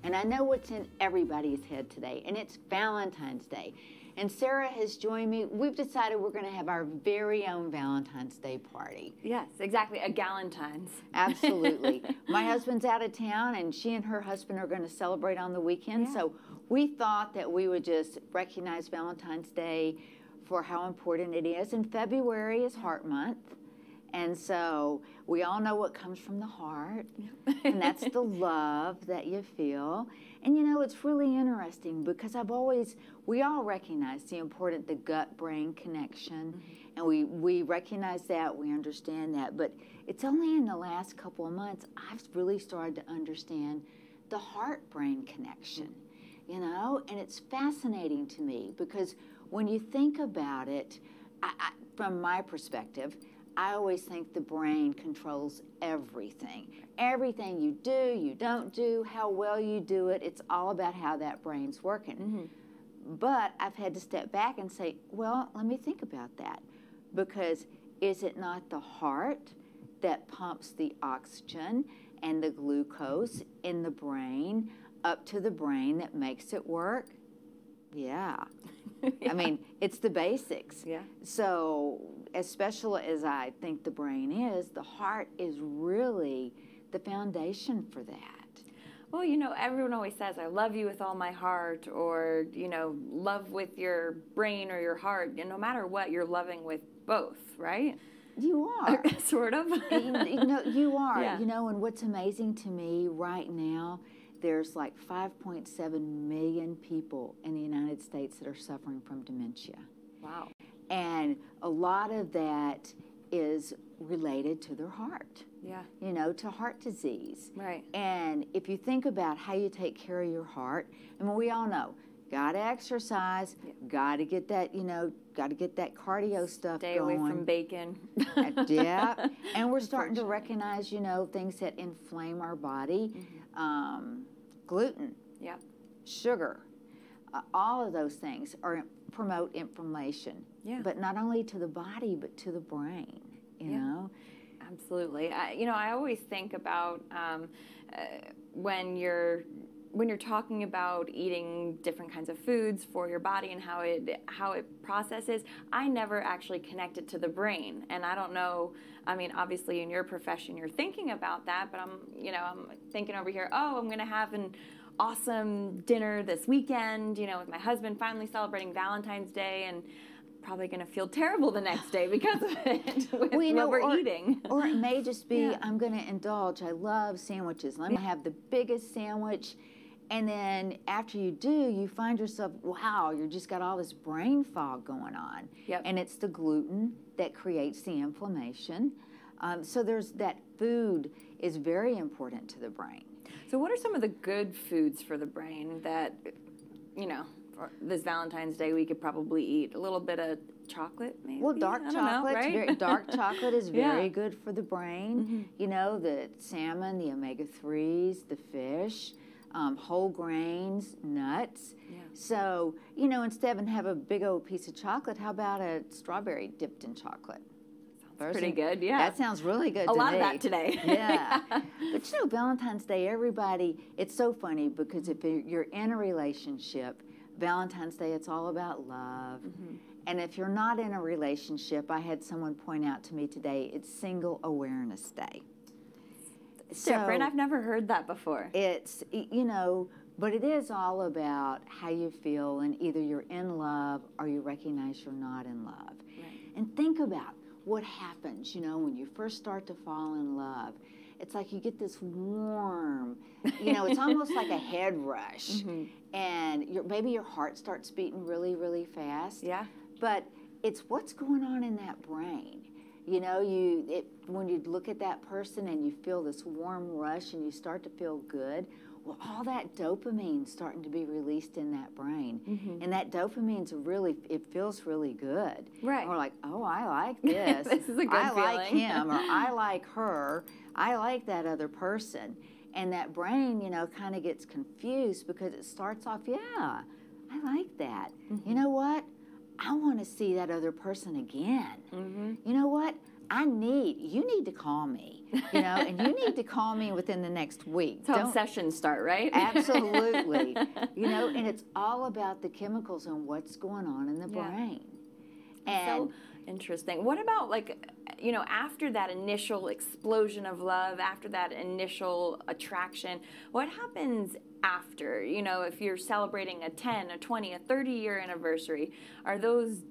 And I know what's in everybody's head today, and it's Valentine's Day. And Sarah has joined me. We've decided we're going to have our very own Valentine's Day party. Yes, exactly. A Galentine's. Absolutely. My husband's out of town, and she and her husband are going to celebrate on the weekend. Yeah. So we thought that we would just recognize Valentine's Day for how important it is. And February is Heart Month. And so we all know what comes from the heart, and that's the love that you feel. And you know, it's really interesting because we all recognize the gut-brain connection, and we recognize that, we understand that, but it's only in the last couple of months I've really started to understand the heart-brain connection, you know, and it's fascinating to me because when you think about it, from my perspective, I always think the brain controls everything. Everything you do, you don't do, how well you do it, it's all about how that brain's working. But I've had to step back and say, well, let me think about that. Because is it not the heart that pumps the oxygen and the glucose in the brain up to the brain that makes it work? Yeah. I mean, it's the basics. Yeah. So as special as I think the brain is, the heart is really the foundation for that. Well, you know, everyone always says, I love you with all my heart, or, you know, love with your brain or your heart. And no matter what, you're loving with both, right? You are. Sort of. you know, you are. Yeah. You know, and what's amazing to me right now, there's like 5.7 million people in the United States that are suffering from dementia. Wow. And a lot of that is related to their heart. Yeah. You know, to heart disease. Right. And if you think about how you take care of your heart, I mean, we all know, got to exercise, got to get that, you know, got to get that cardio stuff Stay going. away from bacon. Yeah. And we're starting to recognize, you know, things that inflame our body. Gluten, sugar, all of those things promote inflammation. Yeah. But not only to the body, but to the brain, you know? Absolutely. You know, I always think about when you're talking about eating different kinds of foods for your body and how it processes, I never actually connect it to the brain. And I don't know, I mean, obviously in your profession you're thinking about that, but I'm thinking over here, oh, I'm going to have an awesome dinner this weekend, you know, with my husband, finally celebrating Valentine's Day, and probably going to feel terrible the next day because of it with what we're eating. Or it may just be, I'm going to indulge. I love sandwiches. Let me have the biggest sandwich. And then after you do, you find yourself, wow, you just got all this brain fog going on. Yep. And it's the gluten that creates the inflammation. So there's that food is very important to the brain. So what are some of the good foods for the brain that, you know, for this Valentine's Day we could probably eat? A little bit of chocolate, maybe? Well, dark chocolate, right? Dark chocolate is very good for the brain. You know, the salmon, the omega-3s, the fish. Whole grains, nuts. Yeah. So, you know, instead of having a big old piece of chocolate, how about a strawberry dipped in chocolate? Sounds pretty good, yeah. That sounds really good to me. A lot of that today. Yeah. But, you know, Valentine's Day, everybody, it's so funny because if you're in a relationship, Valentine's Day, it's all about love. And if you're not in a relationship, I had someone point out to me today, it's Single Awareness Day. It's different. I've never heard that before. It's, you know, but it is all about how you feel, and either you're in love or you recognize you're not in love. Right. And think about what happens, you know, when you first start to fall in love. It's like you get this warm, you know, it's almost like a head rush. And maybe your heart starts beating really, really fast. Yeah. But it's what's going on in that brain. You know, when you look at that person and you feel this warm rush and you start to feel good, well, all that dopamine's starting to be released in that brain. And that dopamine's it feels really good. Right. And we're like, oh, I like this. This is a good feeling. I like him, or I like her. I like that other person. And that brain, you know, kind of gets confused because it starts off, yeah, I like that. You know what? I want to see that other person again. You know what? you need to call me, and you need to call me within the next week. That's how sessions start, right? Absolutely. And it's all about the chemicals and what's going on in the brain. And so interesting. What about after that initial explosion of love, after that initial attraction, what happens after? If you're celebrating a 10, a 20, a 30-year anniversary, are those,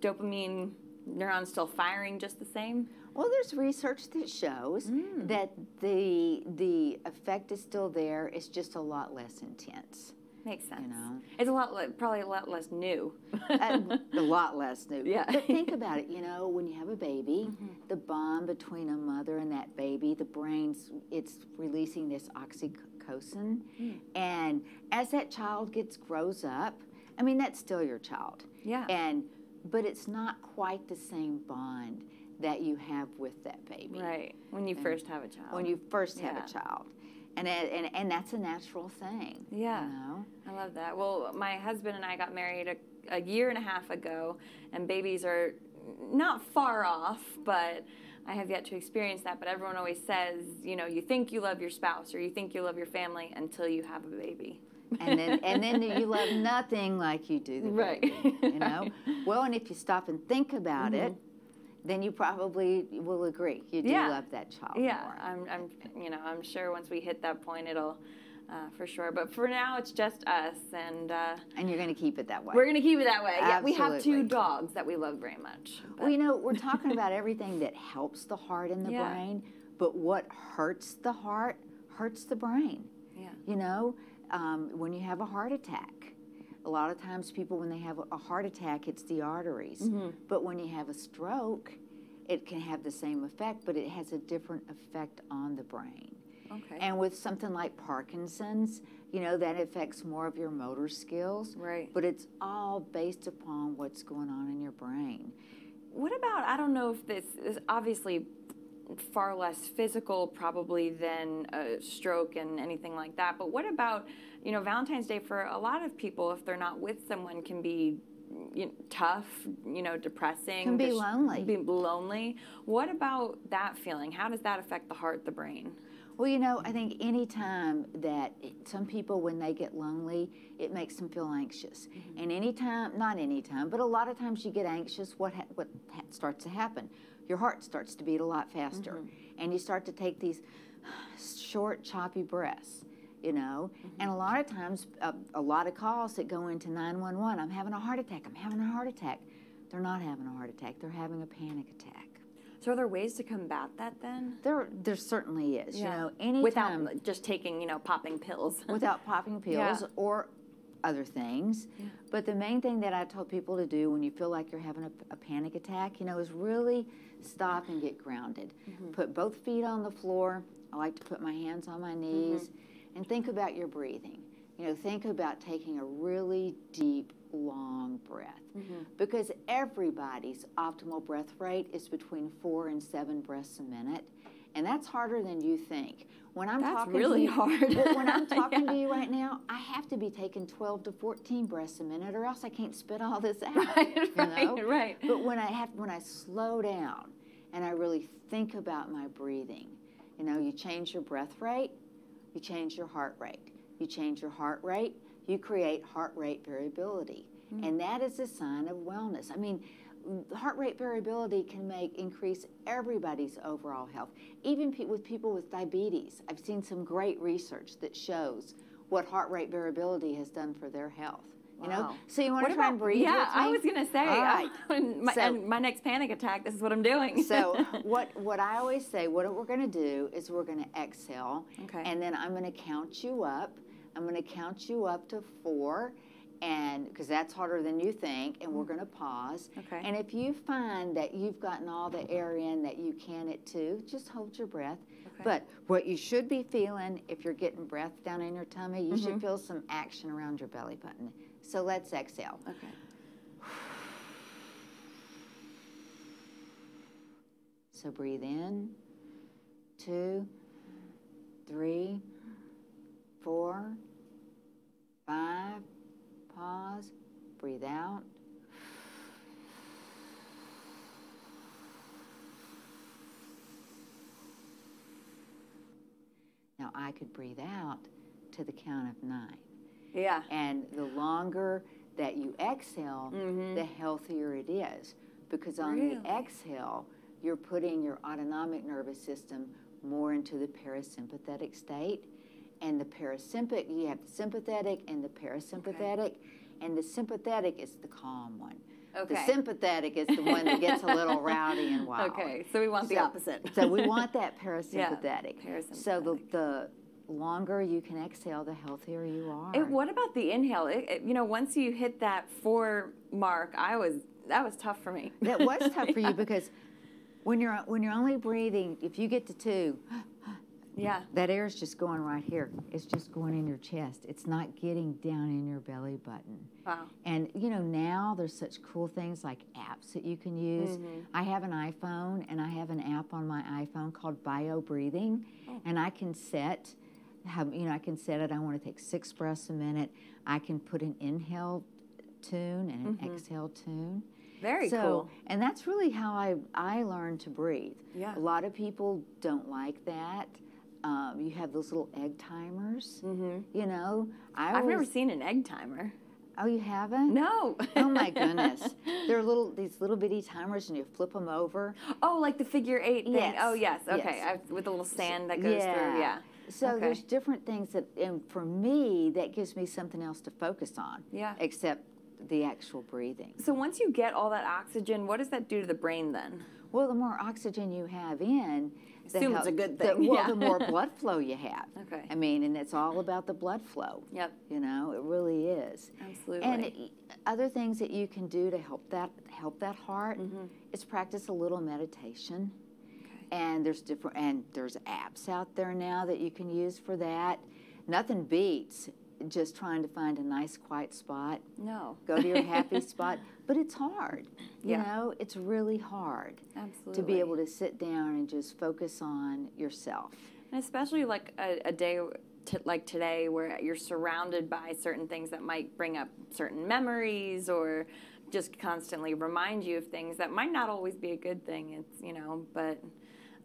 dopamine neurons still firing just the same? Well, there's research that shows that the effect is still there. It's just a lot less intense. Makes sense. It's probably a lot less new. A lot less new. Yeah. But think about it. When you have a baby, the bond between a mother and that baby, the brain's it's releasing this oxytocin, and as that child grows up, I mean that's still your child. Yeah. But it's not quite the same bond that you have with that baby. Right. When you first have a child. When you first have a child. And that's a natural thing. Yeah. I love that. Well, my husband and I got married a year and a half ago, and babies are not far off, but I have yet to experience that. But everyone always says, you think you love your spouse or you think you love your family until you have a baby. And then you love nothing like you do the baby. Right. Well, and if you stop and think about it, then you probably will agree. You do love that child more. I'm sure once we hit that point, it'll for sure. But for now, it's just us, and you're going to keep it that way. We're going to keep it that way. Absolutely. Yeah, we have 2 dogs that we love very much. But. Well, we're talking about everything that helps the heart and the brain, but what hurts the heart hurts the brain. Yeah. When you have a heart attack. A lot of times people, when they have a heart attack, it's the arteries. But when you have a stroke, it can have the same effect, but it has a different effect on the brain. Okay. And with something like Parkinson's, that affects more of your motor skills. Right. But it's all based upon what's going on in your brain. What about, I don't know if this is obviously far less physical probably than a stroke and anything like that, but what about, Valentine's Day for a lot of people, if they're not with someone, can be tough, depressing. Can be lonely. Be lonely. What about that feeling? How does that affect the heart, the brain? Well, I think any time that some people, when they get lonely, it makes them feel anxious. And not any time, but a lot of times you get anxious, what starts to happen? Your heart starts to beat a lot faster. And you start to take these short, choppy breaths, And a lot of times, a lot of calls that go into 911, I'm having a heart attack, I'm having a heart attack. They're not having a heart attack, they're having a panic attack. So are there ways to combat that then? There certainly is. Yeah. Anytime. Without just taking, popping pills. Without popping pills or other things. Yeah. But the main thing that I told people to do when you feel like you're having a panic attack, is really stop and get grounded. Put both feet on the floor. I like to put my hands on my knees and think about your breathing. Think about taking a really deep, long breath. Because everybody's optimal breath rate is between 4 and 7 breaths a minute. And that's harder than you think. When I'm that's talking really to you, hard. When I'm talking to you right now, I have to be taking 12 to 14 breaths a minute, or else I can't spit all this out. Right. But when I slow down and I really think about my breathing, you change your breath rate, you change your heart rate. You change your heart rate, you create heart rate variability. And that is a sign of wellness. I mean, heart rate variability can increase everybody's overall health. Even with people with diabetes, I've seen some great research that shows what heart rate variability has done for their health. Wow. So you want to try and breathe? Yeah, I was going to say. All right. And my next panic attack, this is what I'm doing. So what I always say, what we're going to do is we're going to exhale, and then I'm going to count you up. I'm going to count you up to 4. And because that's harder than you think, and we're going to pause. And if you find that you've gotten all the air in that you can at 2, just hold your breath. But what you should be feeling, if you're getting breath down in your tummy, you should feel some action around your belly button. So let's exhale. So breathe in, 2, 3, 4, 5. Pause, breathe out. I could breathe out to the count of 9. Yeah. And the longer that you exhale, the healthier it is. Because on the exhale, you're putting your autonomic nervous system more into the parasympathetic state. And the parasympathetic, you have the sympathetic and the parasympathetic. And the sympathetic is the calm one. The sympathetic is the one that gets a little rowdy and wild. Okay, so we want the opposite. So we want that parasympathetic. Yeah, parasympathetic. So the longer you can exhale, the healthier you are. And what about the inhale? You know, once you hit that 4 mark, that was tough for me. That was tough for you because when you're only breathing, if you get to 2, that air is just going right here. It's just going in your chest. It's not getting down in your belly button. Wow. And you know, now there's such cool things like apps that you can use. I have an iPhone, and I have an app on my iPhone called Bio Breathing, and I can set. I can set it. I want to take 6 breaths a minute. I can put an inhale tune and an exhale tune. Very cool. And that's really how I learned to breathe. Yeah. A lot of people don't like that. You have those little egg timers. You know, I've never seen an egg timer. Oh, you haven't? No. Oh my goodness. They're these little bitty timers, and you flip them over. Oh, like the figure 8 thing. Yes. Oh, yes. Okay. Yes. With a little sand that goes through. Yeah. So there's different things that, and for me, that gives me something else to focus on. Yeah. Except the actual breathing. So once you get all that oxygen, what does that do to the brain then? Well, the more oxygen you have in, assume it's a good thing. The more blood flow you have. Okay. I mean, and it's all about the blood flow. Yep. You know, it really is. Absolutely. And other things that you can do to help that heart is practice a little meditation. Okay. And there's apps out there now that you can use for that. Nothing beats just trying to find a nice quiet spot. No. Go to your happy spot. But it's hard. You know, it's really hard. Absolutely. To be able to sit down and just focus on yourself. And especially like a day like today where you're surrounded by certain things that might bring up certain memories or just constantly remind you of things that might not always be a good thing. It's, you know, but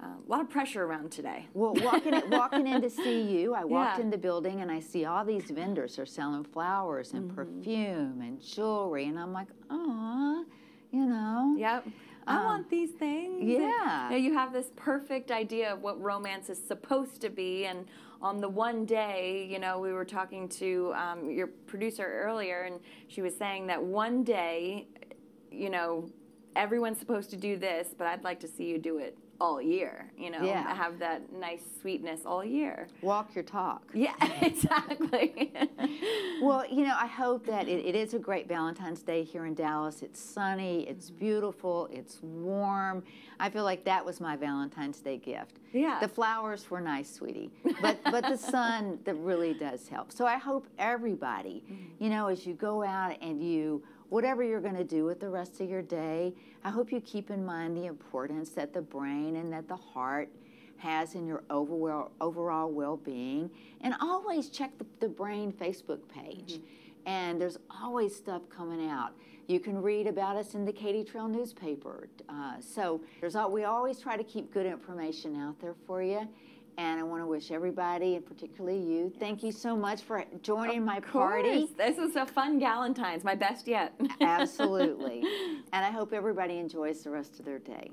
a lot of pressure around today. Well, walking in to see you, I walked in the building and I see all these vendors are selling flowers and perfume and jewelry, and I'm like, aw, you know. Yep. I want these things. Yeah. And, you have this perfect idea of what romance is supposed to be, and on the one day, you know, we were talking to your producer earlier, and she was saying that one day, you know, everyone's supposed to do this, but I'd like to see you do it all year, you know, have that nice sweetness all year. Walk your talk. Yeah, exactly. Well, you know, I hope that it is a great Valentine's Day here in Dallas. It's sunny, it's beautiful, it's warm. I feel like that was my Valentine's Day gift. Yeah. The flowers were nice, sweetie, but the sun, that really does help. So I hope everybody, you know, as you go out and whatever you're going to do with the rest of your day, I hope you keep in mind the importance that the brain and that the heart has in your overall well-being. And always check the Brain Facebook page. And there's always stuff coming out. You can read about us in the Katy Trail newspaper. So we always try to keep good information out there for you. And I want to wish everybody, and particularly you, thank you so much for joining my party. This was a fun Galentine's, my best yet. Absolutely. And I hope everybody enjoys the rest of their day.